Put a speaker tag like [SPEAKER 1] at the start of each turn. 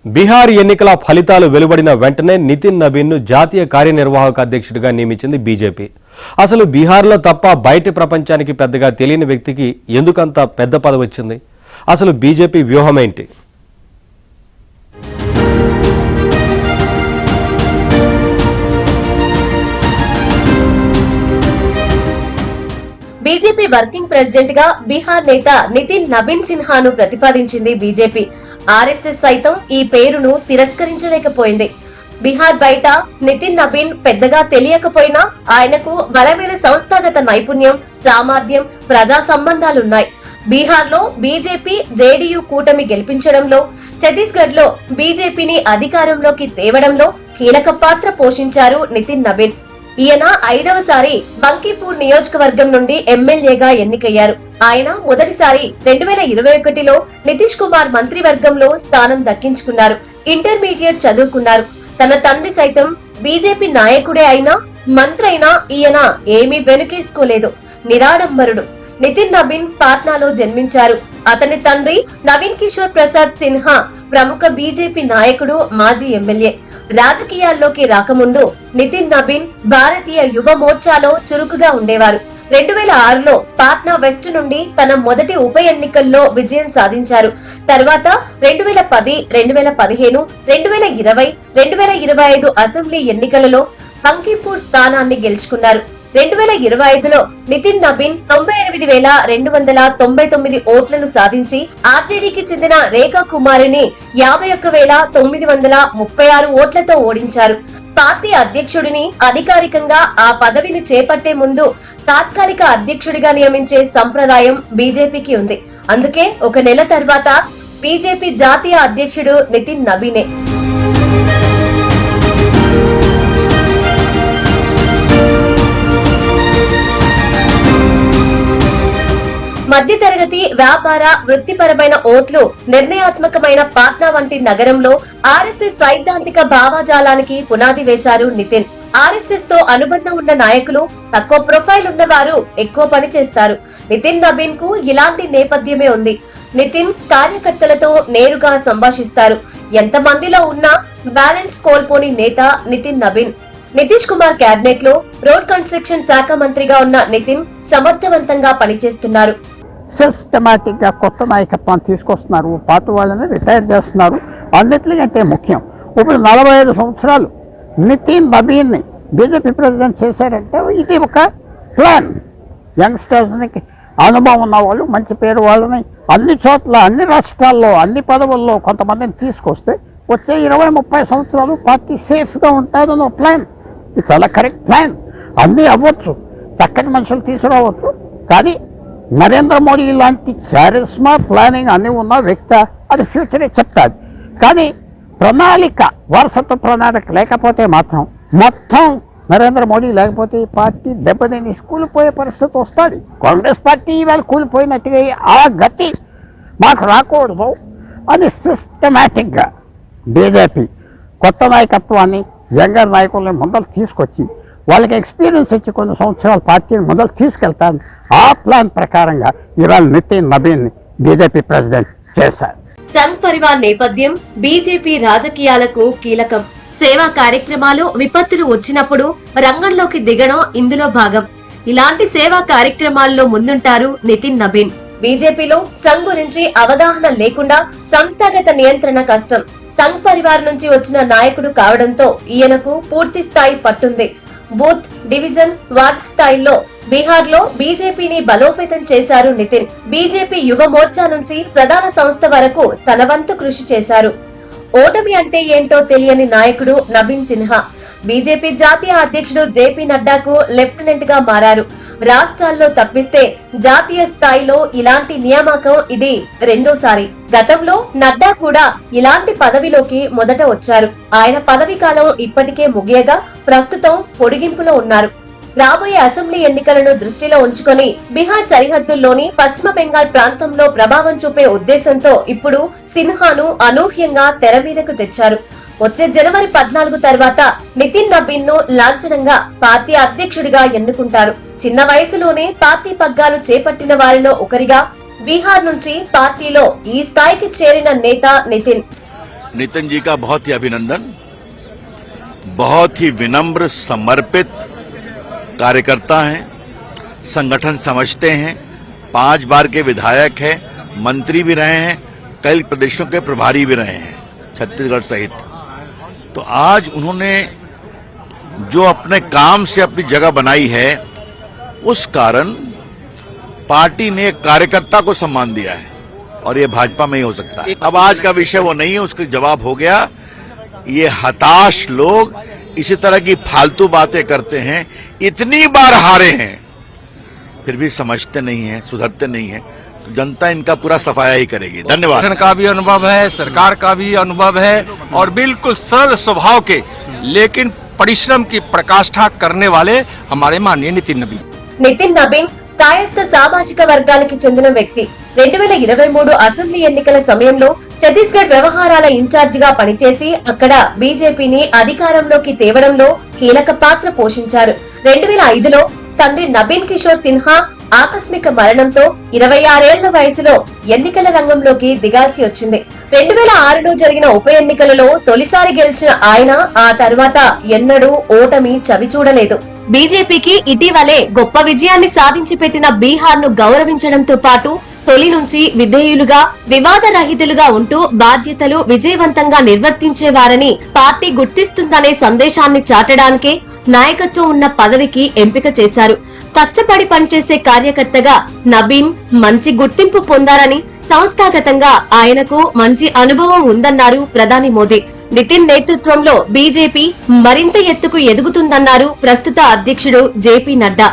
[SPEAKER 1] బీహార్ ఎన్నికల ఫలితాలు వెలువడిన వెంటనే నితిన్ నబీన్ను జాతీయ కార్యనిర్వాహక అధ్యక్షుడిగా నియమించింది బీజేపీ. అసలు బీహార్లో తప్ప బయటి ప్రపంచానికి పెద్దగా తెలియని వ్యక్తికి ఎందుకంత పెద్ద పదవి వచ్చింది? అసలు బీజేపీ వ్యూహం ఏంటి?
[SPEAKER 2] బీజేపీ వర్కింగ్ ప్రెసిడెంట్ గా బీహార్ నేత నితిన్ నబీన్ సిన్హాను ప్రతిపాదించింది బీజేపీ. ఆర్ఎస్ఎస్ సైతం ఈ పేరును తిరస్కరించలేకపోయింది. బీహార్ బయట నితిన్ నబీన్ పెద్దగా తెలియకపోయినా ఆయనకు బలమైన సంస్థాగత నైపుణ్యం, సామర్థ్యం, ప్రజా సంబంధాలున్నాయి. బీహార్ లో బీజేపీ జేడీయూ కూటమి గెలిపించడంలో, ఛత్తీస్గఢ్ లో బీజేపీని అధికారంలోకి తేవడంలో కీలక పాత్ర పోషించారు నితిన్ నబీన్. ఈయన 5వసారి బంకీపూర్ నియోజకవర్గం నుండి ఎమ్మెల్యేగా ఎన్నికయ్యారు. ఆయన మొదటిసారి 2021లో నితీష్ కుమార్ మంత్రివర్గంలో స్థానం దక్కించుకున్నారు. ఇంటర్మీడియట్ చదువుకున్నారు. తన తండ్రి సైతం బీజేపీ నాయకుడే అయినా, మంత్రి అయినా ఈయన ఏమీ వెనుకేసుకోలేదు. నిరాడంబరుడు. నితిన్ నబీన్ పాట్నాలో జన్మించారు. అతని తండ్రి నవీన్ కిషోర్ ప్రసాద్ సిన్హా ప్రముఖ బీజేపీ నాయకుడు, మాజీ ఎమ్మెల్యే. రాజకీయాల్లోకి రాకముందు నితిన్ నబీన్ భారతీయ యువ మోర్చాలో చురుకుగా ఉండేవారు. 2006లో పాట్నా వెస్ట్ నుండి తన మొదటి ఉప ఎన్నికల్లో విజయం సాధించారు. తర్వాత 2010, 2015, 2020, 2025 అసెంబ్లీ ఎన్నికలలో బంకీపూర్ స్థానాన్ని గెలుచుకున్నారు. 2025లో నితిన్ నబీన్ 98,299 ఓట్లను సాధించి ఆర్జేడీకి చెందిన రేఖా కుమారిని 51,936 ఓట్లతో ఓడించారు. పార్టీ అధ్యక్షుడిని అధికారికంగా ఆ పదవిని చేపట్టే ముందు తాత్కాలిక అధ్యక్షుడిగా నియమించే సంప్రదాయం బీజేపీకి ఉంది. అందుకే ఒక నెల తర్వాత బీజేపీ జాతీయ అధ్యక్షుడు నితిన్ నబీనే. మధ్యతరగతి, వ్యాపార, వృత్తిపరమైన ఓట్లు నిర్ణయాత్మకమైన పాట్నా వంటి నగరంలో ఆర్ఎస్ఎస్ సైద్ధాంతిక భావజాలానికి పునాది వేశారు నితిన్. ఆర్ఎస్ఎస్ తో అనుబంధం ఉన్న నాయకులు తక్కువ ప్రొఫైల్ ఉన్నవారు ఎక్కువ పని చేస్తారు. నితిన్ నబీన్ కు ఇలాంటి నేపథ్యమే ఉంది. నితిన్ కార్యకర్తలతో నేరుగా సంభాషిస్తారు. ఎంత మందిలో ఉన్నా బ్యాలెన్స్ కోల్పోని నేత నితిన్ నబీన్. నితీష్ కుమార్ కేబినెట్ లో రోడ్ కన్స్ట్రక్షన్ శాఖ మంత్రిగా ఉన్న నితిన్ సమర్థవంతంగా పనిచేస్తున్నారు.
[SPEAKER 3] సిస్టమాటిక్ గా కొత్త నాయకత్వాన్ని తీసుకొస్తున్నారు. పాత వాళ్ళని రిటైర్ చేస్తున్నారు. అన్నిటికంటే ముఖ్యం, ఇప్పుడు 45 సంవత్సరాలు నితిన్ నబీన్ ని బీజేపీ ప్రెసిడెంట్ చేశారంటే ఇది ఒక ప్లాన్. యంగ్స్టర్స్ని, అనుభవం ఉన్న వాళ్ళు, మంచి పేరు వాళ్ళని అన్ని చోట్ల, అన్ని రాష్ట్రాల్లో, అన్ని పదవుల్లో కొంతమందిని తీసుకొస్తే వచ్చే 20-30 సంవత్సరాలు పార్టీ సేఫ్గా ఉంటారని ఒక ప్లాన్. ఇది చాలా కరెక్ట్ ప్లాన్. అన్నీ అవ్వచ్చు, చక్కటి మనుషులు తీసుకురావచ్చు. కానీ నరేంద్ర మోడీ లాంటి చారిస్మా, ప్లానింగ్ అన్నీ ఉన్న వ్యక్తి అది ఫ్యూచరే చెప్తాది. కానీ ప్రణాళిక, వారసత్వ ప్రణాళిక లేకపోతే మాత్రం మొత్తం నరేంద్ర మోడీ లేకపోతే ఈ పార్టీ దెబ్బతిని కూలిపోయే పరిస్థితి వస్తుంది. కాంగ్రెస్ పార్టీ ఇవాళ కూలిపోయినట్టుగా ఆ గతి మాకు రాకూడదు అని సిస్టమేటిక్గా బీజేపీ కొత్త నాయకత్వాన్ని, యంగర్ నాయకుల్ని ముందలు తీసుకొచ్చి వాళ్ళకి ఎక్స్పీరియన్స్ ఇచ్చి కొన్ని సంవత్సరాల పార్టీని ముందలు తీసుకెళ్తాను. ఆ ప్లాన్ ప్రకారంగా ఇవాళ నితిన్ నబీన్ బీజేపీ ప్రెసిడెంట్ చేశారు.
[SPEAKER 2] సంఘ్ పరివార్ నేపథ్యం బీజేపీ రాజకీయాలకు కీలకం. సేవా కార్యక్రమాలు, విపత్తులు వచ్చినప్పుడు రంగంలోకి దిగడం ఇందులో భాగం. ఇలాంటి సేవా కార్యక్రమాల్లో ముందుంటారు నితిన్ నబీన్. బీజేపీలో సంఘ్ గురించి అవగాహన లేకుండా సంస్థాగత నియంత్రణ కష్టం. సంఘ్ పరివార్ నుంచి వచ్చిన నాయకుడు కావడంతో ఈయనకు పూర్తి స్థాయి పట్టుంది. బూత్, డివిజన్, వార్డ్ స్థాయిల్లో బీహార్ లో బీజేపీని బలోపేతం చేశారు నితిన్. బీజేపీ యువ మోర్చా నుంచి ప్రధాన సంస్థ వరకు తన వంతు కృషి చేశారు. ఓటమి అంటే ఏంటో తెలియని నాయకుడు నబీన్ సిన్హా. బీజేపీ జాతీయ అధ్యక్షుడు జేపీ నడ్డాకు లెఫ్టినెంట్ గా మారారు. రాష్ట్రాల్లో తప్పిస్తే జాతీయ స్థాయిలో ఇలాంటి నియామకం ఇది రెండోసారి. గతంలో నడ్డా కూడా ఇలాంటి పదవిలోకి మొదట వచ్చారు. ఆయన పదవి కాలం ఇప్పటికే ముగియగా ప్రస్తుతం పొడిగింపులో ఉన్నారు. రాబోయే అసెంబ్లీ ఎన్నికలను దృష్టిలో ఉంచుకొని బీహార్ సరిహద్దుల్లోని పశ్చిమ బెంగాల్ ప్రాంతంలో ప్రభావం చూపే ఉద్దేశంతో ఇప్పుడు సిన్హాను అనూహ్యంగా తెర మీదకు తెచ్చారు. వచ్చే జనవరి 14 తర్వాత నితిన్ నబీన్ ను లాంఛనంగా పార్టీ అధ్యక్షుడిగా ఎన్నుకుంటారు. చిన్న వయసులోనే పార్టీ పగ్గాలు చేపట్టిన వారిలో ఒకరిగా బీహార్ నుంచి పార్టీలో ఈ స్థాయికి చేరిన నేత నితిన్.
[SPEAKER 4] नितिन जी का बहुत ही अभिनंदन। बहुत ही विनम्र, समर्पित कार्यकर्ता हैं, संगठन समझते हैं, 5 बार के विधायक हैं, मंत्री भी रहे हैं, कई प्रदेशों के प्रभारी भी रहे हैं छत्तीसगढ़ सहित। तो आज उन्होंने जो अपने काम से अपनी जगह बनाई है, उस कारण पार्टी ने एक कार्यकर्ता को सम्मान दिया है और ये भाजपा में ही हो सकता है। अब आज का विषय वो नहीं है, उसका जवाब हो गया। ये हताश लोग इसी तरह की फालतू बातें करते हैं, इतनी बार हारे हैं फिर भी समझते नहीं है, सुधरते नहीं है, तो जनता इनका पूरा सफाया ही करेगी। धन्यवाद।
[SPEAKER 5] संगठन का भी अनुभव है, सरकार का भी अनुभव है और बिल्कुल सरल स्वभाव के लेकिन परिश्रम की प्रकाष्ठा करने वाले हमारे माननीय नितिन नबीन।
[SPEAKER 2] నితిన్ నబీన్ కాయస్థ సామాజిక వర్గానికి చెందిన వ్యక్తి. 2023 అసెంబ్లీ ఎన్నికల సమయంలో ఛత్తీస్గఢ్ వ్యవహారాల ఇన్ఛార్జిగా పనిచేసి అక్కడ బీజేపీని అధికారంలోకి తేవడంలో కీలక పాత్ర పోషించారు. 2005లో తండ్రి నబీన్ కిషోర్ సిన్హా ఆకస్మిక మరణంతో 26 ఏళ్ల వయసులో ఎన్నికల రంగంలోకి దిగాల్సి వచ్చింది. 2006లో జరిగిన ఉప ఎన్నికలలో తొలిసారి గెలిచిన ఆయన ఆ తర్వాత ఎన్నడూ ఓటమి చవిచూడలేదు. బీజేపీకి ఇటీవలే గొప్ప విజయాన్ని సాధించి పెట్టిన బీహార్ ను గౌరవించడంతో పాటు తొలి నుంచి విధేయులుగా, వివాదరహితులుగా ఉంటూ బాధ్యతలు విజయవంతంగా నిర్వర్తించేవారని పార్టీ గుర్తిస్తుందనే సందేశాన్ని చాటడానికే నాయకత్వం ఉన్న పదవికి ఎంపిక చేశారు. కష్టపడి పనిచేసే కార్యకర్తగా నబీన్ మంచి గుర్తింపు పొందారని, సంస్థాగతంగా ఆయనకు మంచి అనుభవం ఉందన్నారు ప్రధాని మోదీ. నితిన్ నేతృత్వంలో బీజేపీ మరింత ఎత్తుకు ఎదుగుతుందన్నారు ప్రస్తుత అధ్యక్షుడు జేపీ నడ్డా.